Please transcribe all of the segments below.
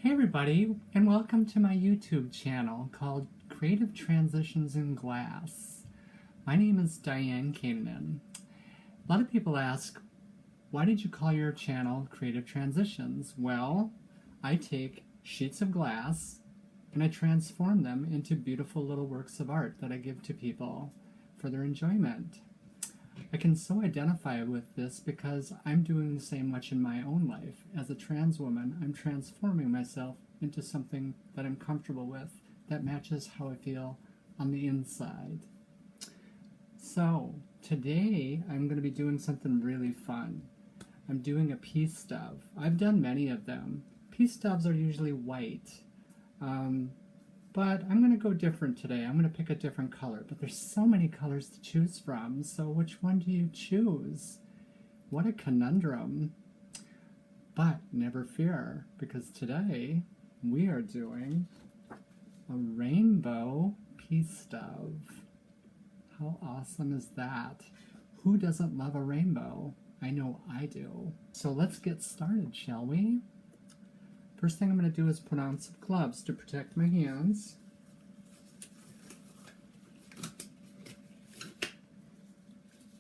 Hey everybody, and welcome to my YouTube channel called Creative Transitions in Glass. My name is Diane. A lot of people ask, why did you call your channel Creative Transitions? Well, I take sheets of glass and I transform them into beautiful little works of art that I give to people for their enjoyment. I can so identify with this because I'm doing the same much in my own life. As a trans woman, I'm transforming myself into something that I'm comfortable with, that matches how I feel on the inside. So, today I'm going to be doing something really fun. I'm doing a peace stub. I've done many of them. Peace stubs are usually white. But I'm going to go different today. I'm going to pick a different color. But there's so many colors to choose from, so which one do you choose? What a conundrum. But never fear, because today we are doing a rainbow peace stub. How awesome is that? Who doesn't love a rainbow? I know I do. So let's get started, shall we? First thing I'm going to do is put on some gloves to protect my hands.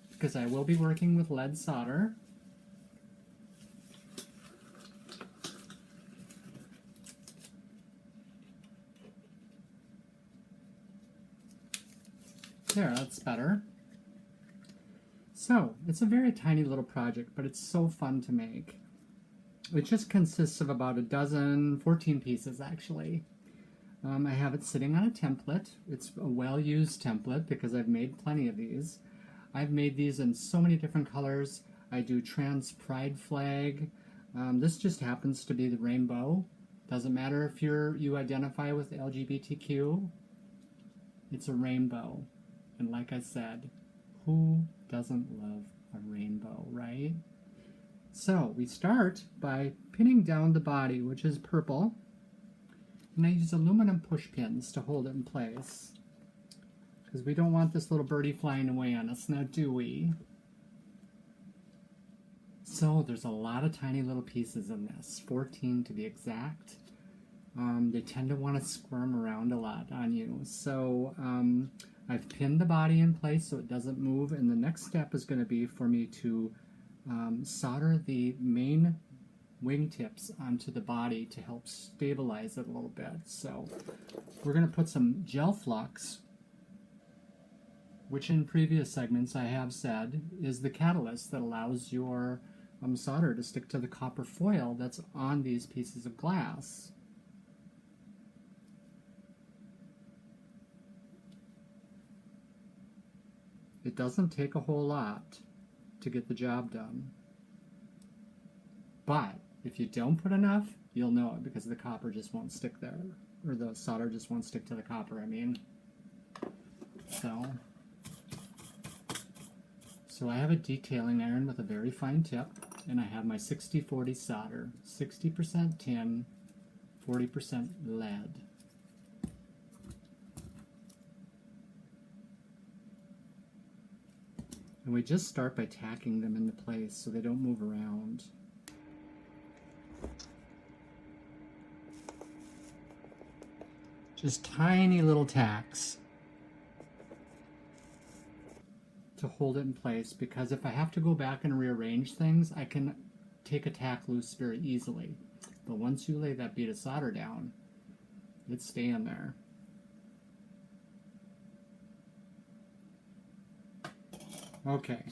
Because I will be working with lead solder. There, that's better. So, it's a very tiny little project, but it's so fun to make. It just consists of about 14 pieces actually. I have it sitting on a template. It's a well-used template because I've made plenty of these. I've made these in so many different colors. I do trans pride flag. This just happens to be the rainbow. Doesn't matter if you identify with LGBTQ. It's a rainbow. And like I said, who doesn't love a rainbow, right? So we start by pinning down the body, which is purple, and I use aluminum push pins to hold it in place because we don't want this little birdie flying away on us, now do we? So there's a lot of tiny little pieces in this, 14 to be exact. They tend to want to squirm around a lot on you. So I've pinned the body in place so it doesn't move, and the next step is going to be for me to solder the main wingtips onto the body to help stabilize it a little bit. So we're going to put some gel flux, which in previous segments I have said is the catalyst that allows your solder to stick to the copper foil that's on these pieces of glass. It doesn't take a whole lot to get the job done. But if you don't put enough, you'll know it because the copper just won't stick there. Or the solder just won't stick to the copper, I mean. So I have a detailing iron with a very fine tip, and I have my 60-40 solder. 60% tin, 40% lead. And we just start by tacking them into place so they don't move around. Just tiny little tacks to hold it in place, because if I have to go back and rearrange things, I can take a tack loose very easily. But once you lay that bead of solder down, it's staying there. Okay,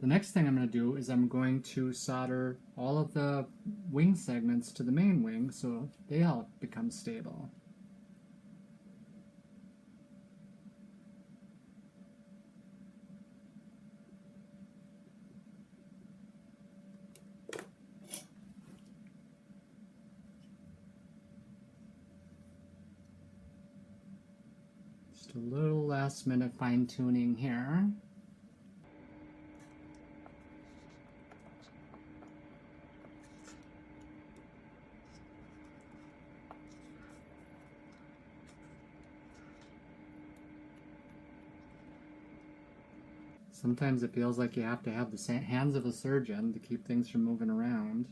the next thing I'm going to do is I'm going to solder all of the wing segments to the main wing so they all become stable. Just a little last minute fine tuning here. Sometimes it feels like you have to have the hands of a surgeon to keep things from moving around.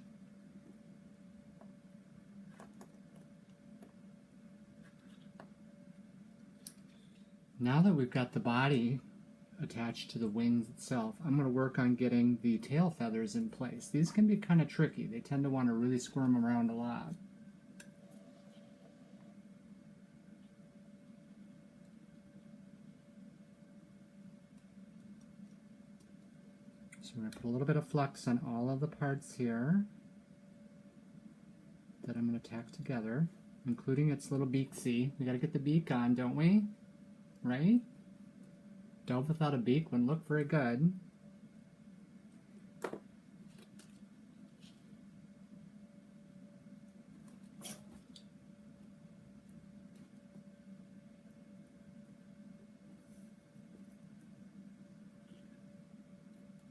Now that we've got the body attached to the wings itself, I'm going to work on getting the tail feathers in place. These can be kind of tricky. They tend to want to really squirm around a lot. So we're going to put a little bit of flux on all of the parts here that I'm going to tack together, including its little beak. See, we got to get the beak on, don't we? Right? Dove without a beak wouldn't look very good.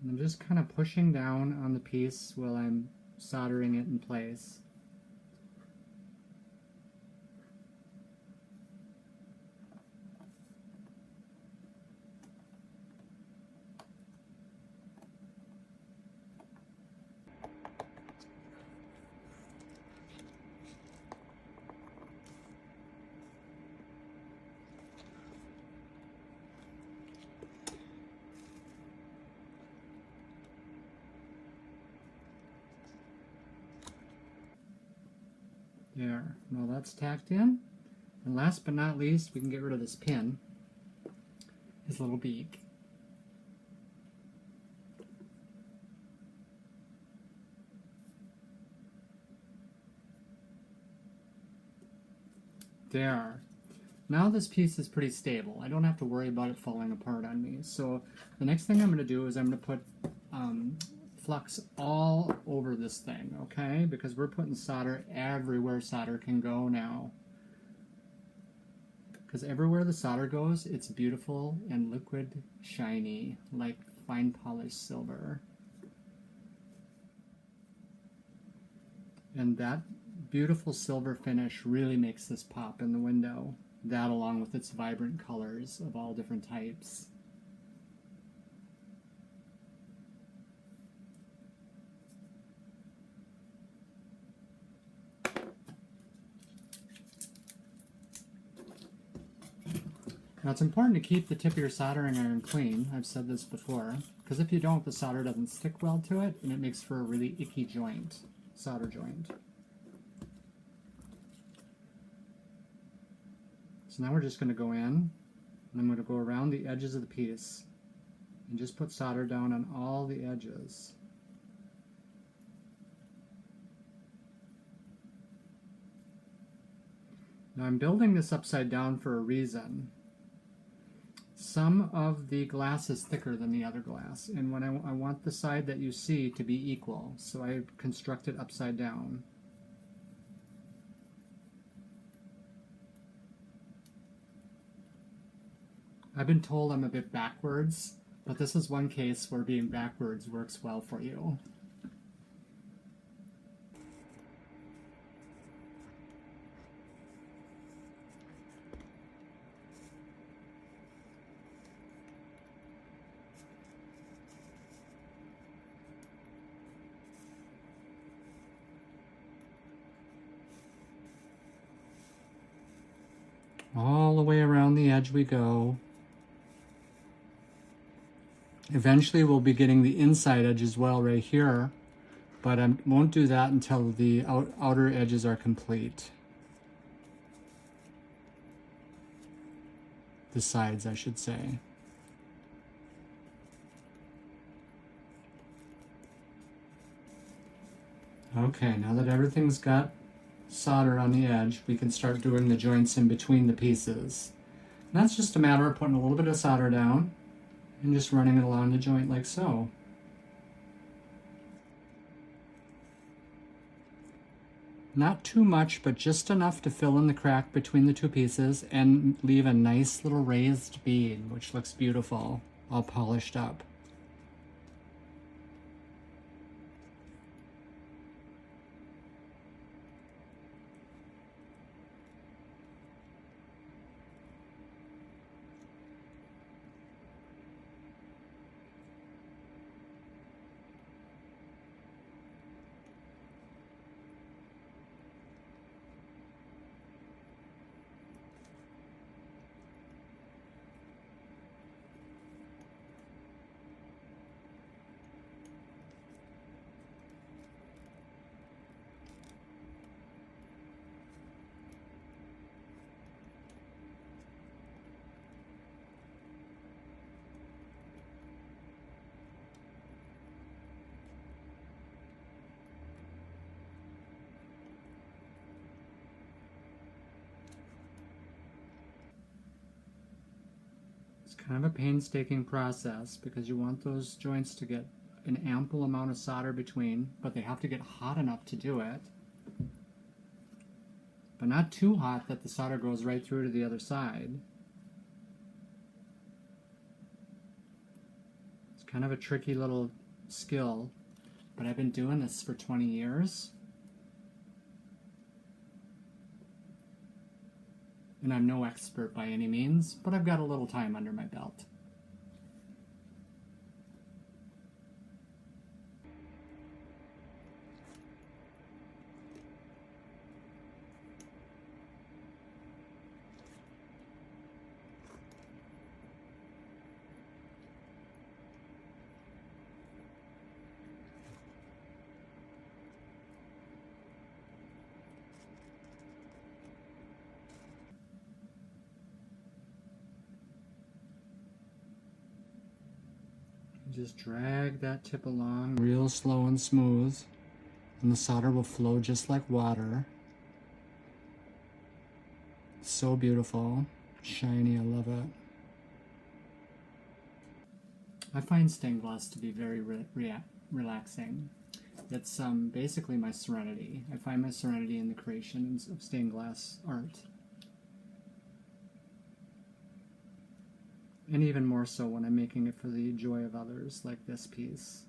And I'm just kind of pushing down on the piece while I'm soldering it in place. There, well, that's tacked in. And last but not least, we can get rid of this pin, his little beak. There. Now this piece is pretty stable. I don't have to worry about it falling apart on me. So the next thing I'm going to do is I'm going to put flux all over this thing, okay? Because we're putting solder everywhere solder can go now. Because everywhere the solder goes, it's beautiful and liquid shiny, like fine polished silver. And that beautiful silver finish really makes this pop in the window. That along with its vibrant colors of all different types. Now it's important to keep the tip of your soldering iron clean. I've said this before, because if you don't, the solder doesn't stick well to it, and it makes for a really icky joint, solder joint. So now we're just going to go in, and I'm going to go around the edges of the piece, and just put solder down on all the edges. Now I'm building this upside down for a reason. Some of the glass is thicker than the other glass, and when I want the side that you see to be equal, so I construct it upside down. I've been told I'm a bit backwards, but this is one case where being backwards works well for you. All the way around the edge we go. Eventually we'll be getting the inside edge as well right here, but I won't do that until the outer edges are complete. The sides, I should say. Okay, now that everything's got solder on the edge, we can start doing the joints in between the pieces. And that's just a matter of putting a little bit of solder down and just running it along the joint like so. Not too much, but just enough to fill in the crack between the two pieces and leave a nice little raised bead, which looks beautiful, all polished up. It's kind of a painstaking process because you want those joints to get an ample amount of solder between, but they have to get hot enough to do it. But not too hot that the solder goes right through to the other side. It's kind of a tricky little skill, but I've been doing this for 20 years. And I'm no expert by any means, but I've got a little time under my belt. Just drag that tip along real slow and smooth, and the solder will flow just like water. So beautiful, shiny, I love it. I find stained glass to be very relaxing. It's basically my serenity. I find my serenity in the creations of stained glass art. And even more so when I'm making it for the joy of others, like this piece.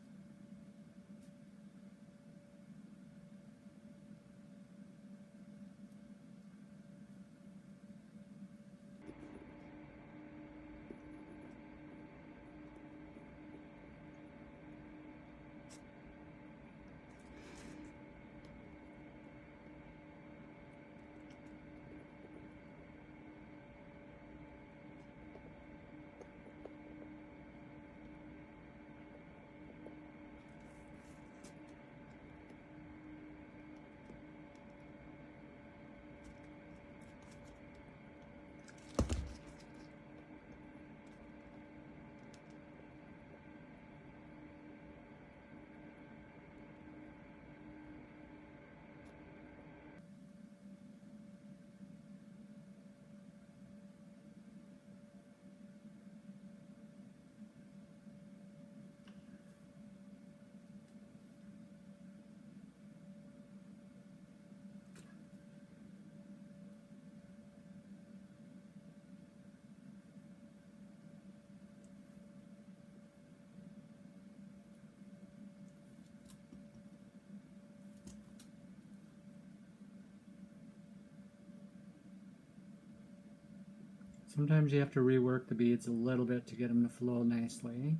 Sometimes you have to rework the beads a little bit to get them to flow nicely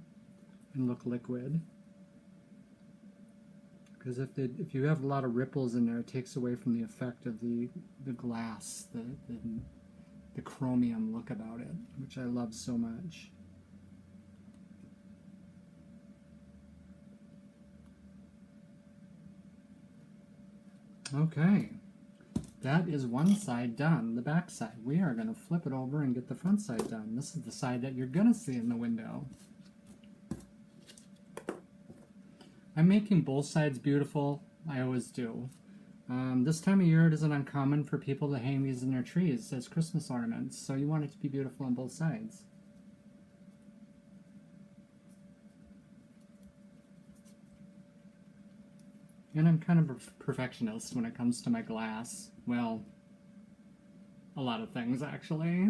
and look liquid. Because if you have a lot of ripples in there, it takes away from the effect of the glass, the chromium look about it, which I love so much. Okay. That is one side done, the back side. We are going to flip it over and get the front side done. This is the side that you're going to see in the window. I'm making both sides beautiful. I always do. This time of year it isn't uncommon for people to hang these in their trees as Christmas ornaments, so you want it to be beautiful on both sides. And I'm kind of a perfectionist when it comes to my glass. Well, a lot of things actually.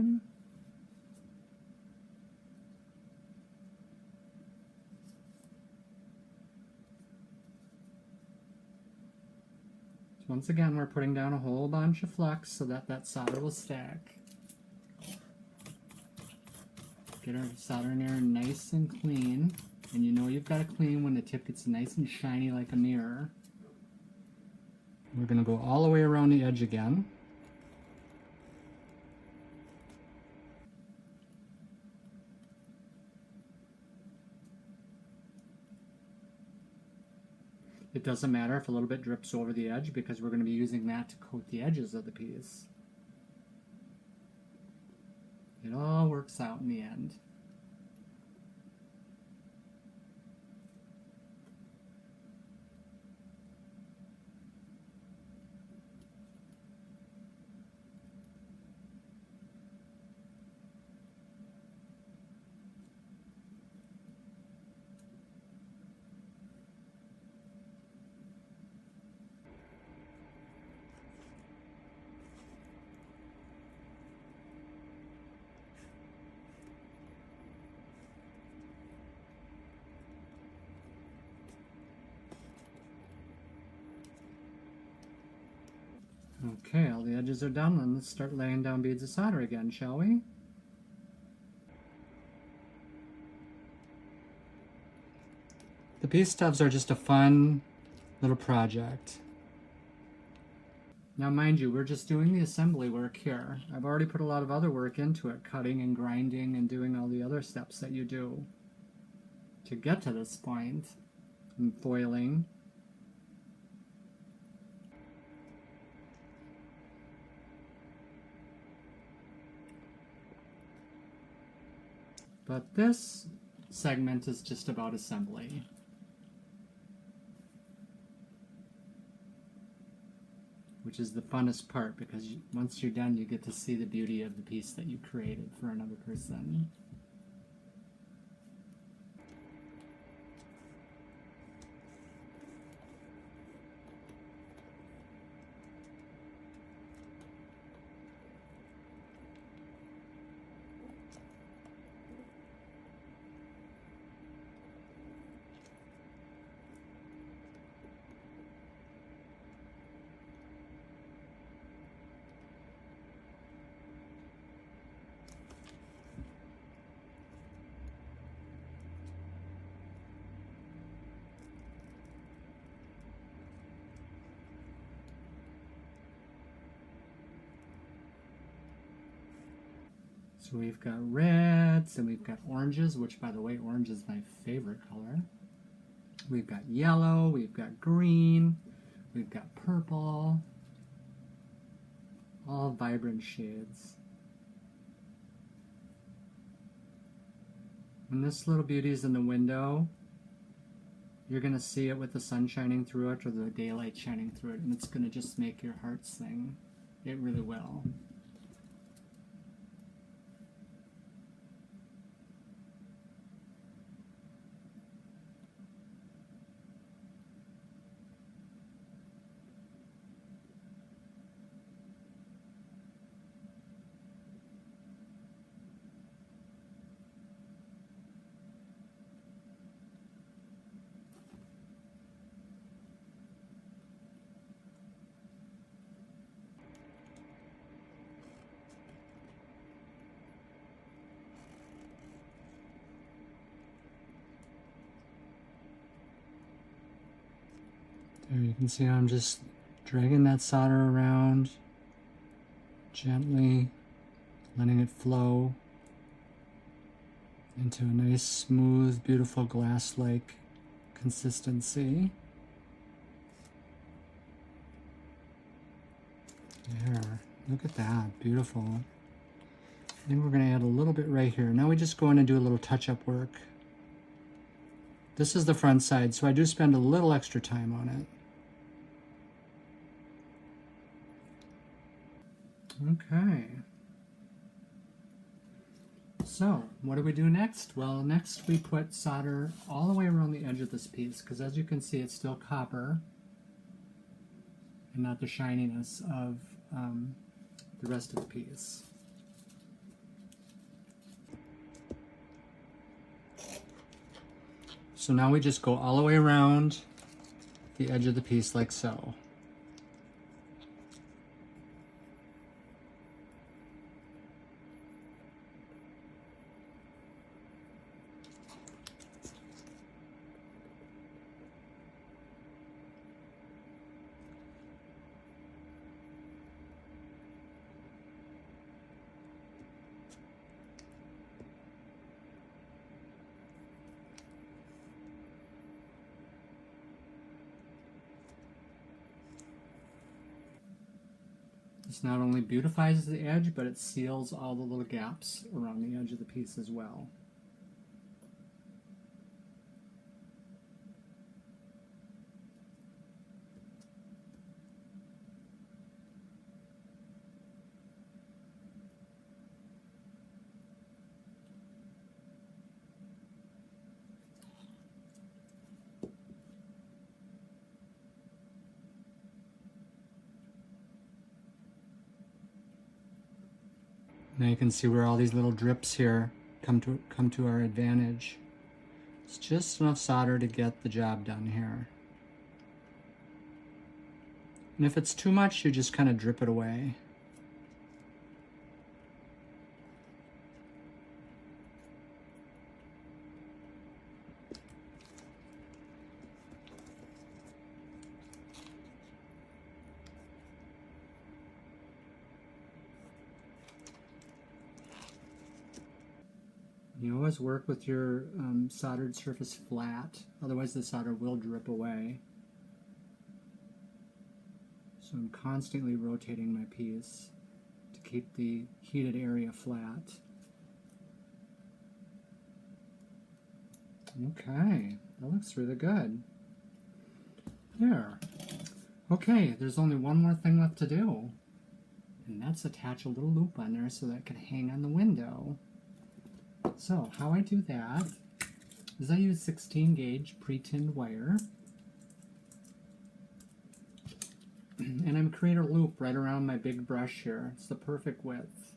So once again, we're putting down a whole bunch of flux so that that solder will stack. Get our solder in there nice and clean. And you know you've got to clean when the tip gets nice and shiny like a mirror. We're going to go all the way around the edge again. It doesn't matter if a little bit drips over the edge because we're going to be using that to coat the edges of the piece. It all works out in the end. Okay, all the edges are done. Then let's start laying down beads of solder again, shall we? The piece stubs are just a fun little project. Now mind you, we're just doing the assembly work here. I've already put a lot of other work into it, cutting and grinding and doing all the other steps that you do to get to this point, and foiling. But this segment is just about assembly. Which is the funnest part, because once you're done, you get to see the beauty of the piece that you created for another person. So we've got reds, and we've got oranges, which, by the way, orange is my favorite color. We've got yellow, we've got green, we've got purple, all vibrant shades. When this little beauty is in the window, you're going to see it with the sun shining through it or the daylight shining through it, and it's going to just make your heart sing. It really will. There you can see I'm just dragging that solder around, gently letting it flow into a nice, smooth, beautiful glass-like consistency. There, look at that, beautiful. I think we're going to add a little bit right here. Now we just go in and do a little touch-up work. This is the front side, so I do spend a little extra time on it. Okay. So, what do we do next? Well, next we put solder all the way around the edge of this piece, because as you can see, it's still copper and not the shininess of the rest of the piece. So now we just go all the way around the edge of the piece like so. This not only beautifies the edge, but it seals all the little gaps around the edge of the piece as well. Now you can see where all these little drips here come to our advantage. It's just enough solder to get the job done here. And if it's too much, you just kind of drip it away. You always work with your soldered surface flat, otherwise the solder will drip away. So I'm constantly rotating my piece to keep the heated area flat. Okay, that looks really good. There. Okay, there's only one more thing left to do, and that's attach a little loop on there so that it can hang on the window. So how I do that is I use 16 gauge pre-tinned wire, and I'm creating a loop right around my big brush here. It's the perfect width.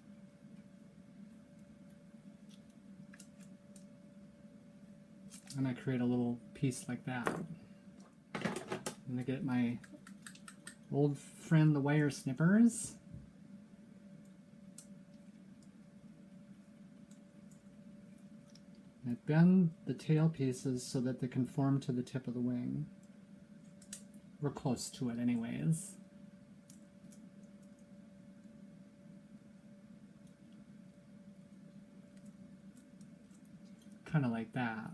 And I create a little piece like that. And I get my old friend the wire snippers. I bend the tail pieces so that they conform to the tip of the wing. We're close to it anyways. Kind of like that.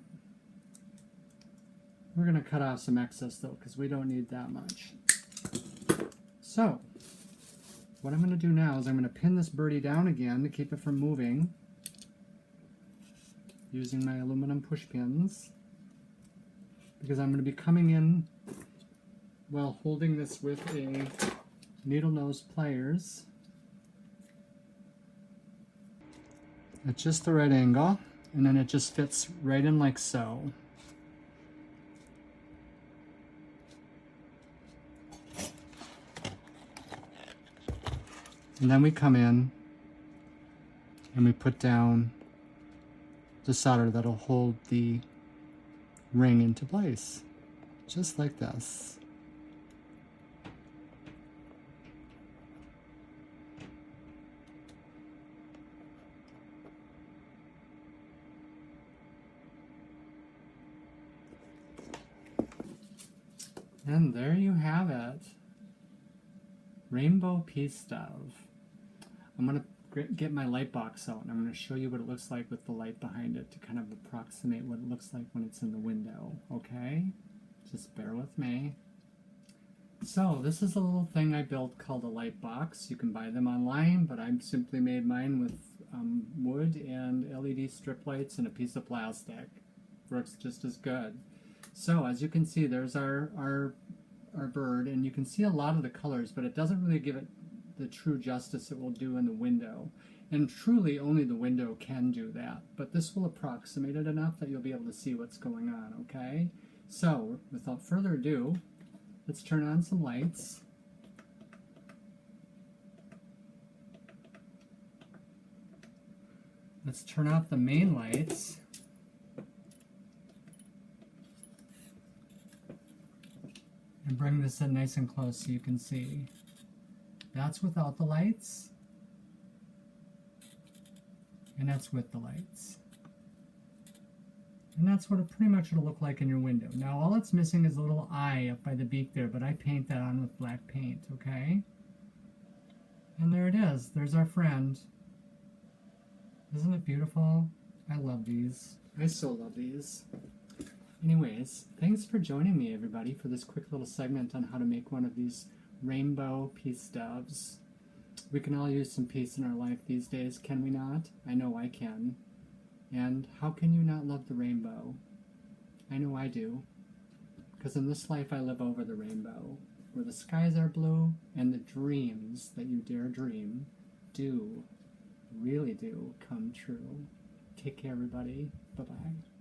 We're going to cut off some excess though, because we don't need that much. So, what I'm going to do now is I'm going to pin this birdie down again to keep it from moving, using my aluminum push pins, because I'm going to be coming in while holding this with a needle nose pliers at just the right angle, and then it just fits right in like so. And then we come in and we put down the solder that'll hold the ring into place, just like this. And there you have it. Rainbow piece stove. I'm going to get my light box out and I'm going to show you what it looks like with the light behind it to kind of approximate what it looks like when it's in the window, okay? Just bear with me. So this is a little thing I built called a light box. You can buy them online, but I've simply made mine with wood and LED strip lights and a piece of plastic. Works just as good. So as you can see, there's our bird, and you can see a lot of the colors, but it doesn't really give it the true justice it will do in the window. And truly only the window can do that, but this will approximate it enough that you'll be able to see what's going on, okay? So without further ado, let's turn on some lights. Let's turn off the main lights. And bring this in nice and close so you can see. That's without the lights. And that's with the lights. And that's what it pretty much will look like in your window. Now all it's missing is a little eye up by the beak there, but I paint that on with black paint, okay? And there it is. There's our friend. Isn't it beautiful? I love these. I so love these. Anyways, thanks for joining me, everybody, for this quick little segment on how to make one of these rainbow peace doves. We can all use some peace in our life these days, can we not? I know I can. And how can you not love the rainbow? I know I do. Because in this life I live over the rainbow, where the skies are blue and the dreams that you dare dream really do come true. Take care, everybody. Bye-bye.